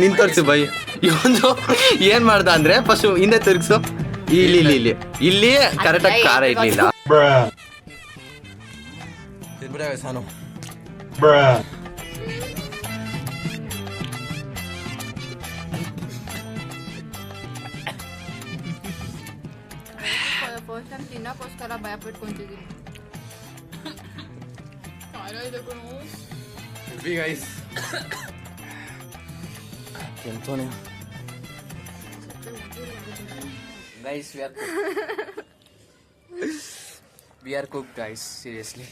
ನಿನ್ ತೋರಿಸು ಬೈ. ಇವನು ಏನ್ ಮಾಡ್ದ ಅಂದ್ರೆ ಫಸ್ಟ್ ಹಿಂದೆ ತಿರ್ಗ್ಸು. ಇಲ್ಲಿ ಇಲ್ಲಿ ಕರೆಕ್ಟಾಗಿ ಖಾರ ಇರ್ಲಿಲ್ಲ. ಸಾನು ತಿನ್ನಕ್ಕೋಸ್ಕರ ಭಯ ಪಟ್ಕೊಂತಿದ್ದೀನಿ. Guys, we are cooked, guys. Seriously.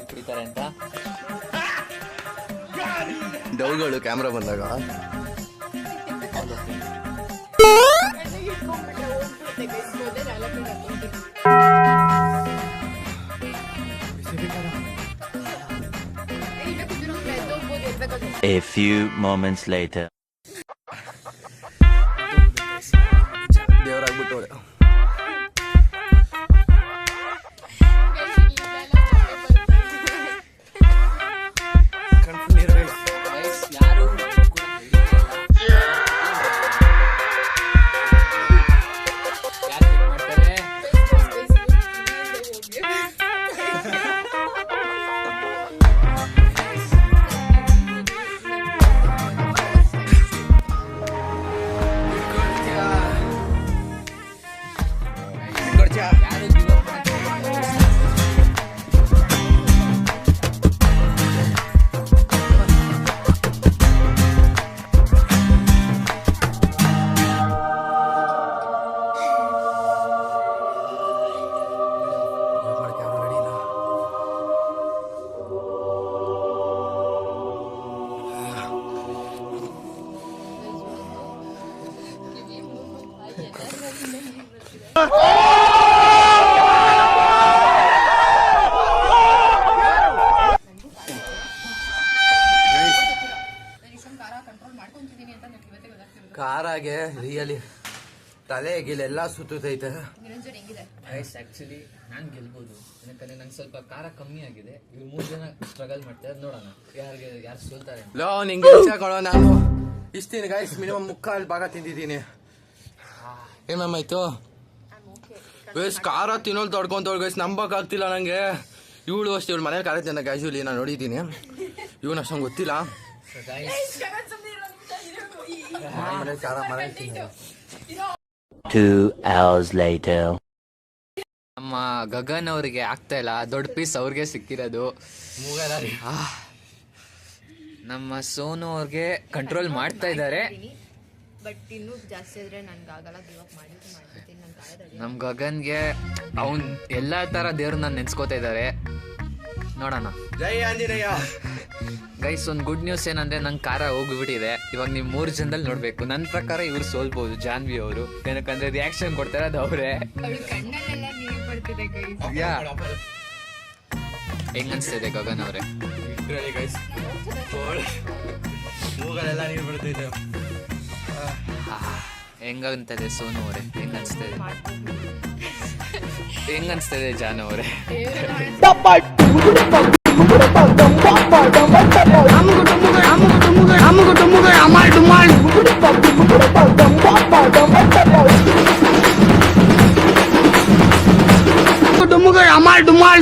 ಕುಡಿತಾರೆ ಅಂತ ಡೌಗಳು ಕ್ಯಾಮ್ರಾ ಬಂದಾಗ. A few moments later. ದೇವರಾಗ್ಬಿಟ್ಟೋಳೆ. ಖಾರಾಗೆ ರಿಯಲಿ ತಲೆ ಗಿಲೆಲ್ಲ ಸುತ್ತೈತೆ. ಆಕ್ಚುಲಿ ನಾನು ಗೆಲ್ಬೋದು, ಯಾಕಂದ್ರೆ ನಂಗೆ ಸ್ವಲ್ಪ ಖಾರ ಕಮ್ಮಿ ಆಗಿದೆ. ಇವ್ರು 3 ಜನ ಸ್ಟ್ರಗಲ್ ಮಾಡ್ತಾರೆ, ನೋಡೋಣ ಯಾರು ಸೋಲ್ತಾರೆ. ಲೋ ನಿಂಗೆ ಇಚ್ಛಾಕೊಳ್ಳೋ ನಾನು ಇಷ್ಟಿನ ಗೈಸ್ ಮಿನಿಮಮ್ 3/4 ಭಾಗ ತಿಂದಿದ್ದೀನಿ. ಏನ್ ಮ್ಯಾಮ್ ಆಯ್ತು ಗೈಸ್? ಖಾರ ತಿನ್ನೋಲ್ ತೊಡ್ಕೊಂತವ್ರು ಗೈಸ್, ನಂಬಕ್ಕಾಗ್ತಿಲ್ಲ ನಂಗೆ. ಇವಳು ಅಷ್ಟೇ, ಇವಳು ಮನೇಲಿ ಖಾರ ತಿನ್ನ ಕ್ಯಾಶುವಲಿ ನಾನು ನೋಡಿದ್ದೀನಿ. ಇವನು ಅಷ್ಟೊಂದು ಗೊತ್ತಿಲ್ಲ. ಮನೇಲಿ ಖಾರ ಮನೇಲಿ ತಿನ್ನ. 2 hours later. ನಮ್ಮ ಗಗನ್ ಅವ್ರಿಗೆ ಆಗ್ತಾ ಇಲ್ಲ, ದೊಡ್ಡ ಪೀಸ್ ಅವ್ರಿಗೆ ಸಿಕ್ಕಿರೋದು. ನಮ್ಮ ಸೋನು ಅವ್ರಿಗೆ ಕಂಟ್ರೋಲ್ ಮಾಡ್ತಾ ಇದ್ದಾರೆ. ಬಟ್ ಇನ್ನೂ ಜಾಸ್ತಿ ಆದ್ರೆ ನನ್ಗೆ ಆಗಲ್ಲ, ಗಿವ್ ಅಪ್ ಮಾಡ್ಬಿಡ್ತೀನಿ. ನಮ್ಮ ಗಗನ್ಗೆ ಅವ್ನು ಎಲ್ಲ ಥರ ದೇವ್ರನ್ನ ನೆನ್ಸ್ಕೋತಾ ಇದ್ದಾರೆ. ನೋಡೋಣ. ಜೈ ಆಂಜನೇಯ. ಗೈಸ್, ಒಂದು ಗುಡ್ ನ್ಯೂಸ್ ಏನಂದ್ರೆ ನಂಗೆ ಖಾರ ಹೋಗ್ಬಿಟ್ಟಿದೆ. ಇವಾಗ ನೀವು 3 ಜನದಲ್ಲಿ ನೋಡ್ಬೇಕು. ನನ್ನ ಪ್ರಕಾರ ಇವ್ರು ಸೋಲ್ಬೋದು, ಜಾನ್ವಿ ಅವರು. ಏನಕ್ಕಂದ್ರೆ ರಿಯಾಕ್ಷನ್ ಕೊಡ್ತಾರೆ ಅದು ಅವರೇ. ಹೆಂಗನ್ಸ್ತಿದೆ ಗಗನ್ ಅವರೇ? ಹೆಂಗಂತದೆ ಸೋನು ಅವರೇ? ಹೆಂಗನ್ಸ್ತಿದೆ? ಹೆಂಗನ್ಸ್ತಿದೆ ಜಾನು ಅವರೇ? Amal Dumal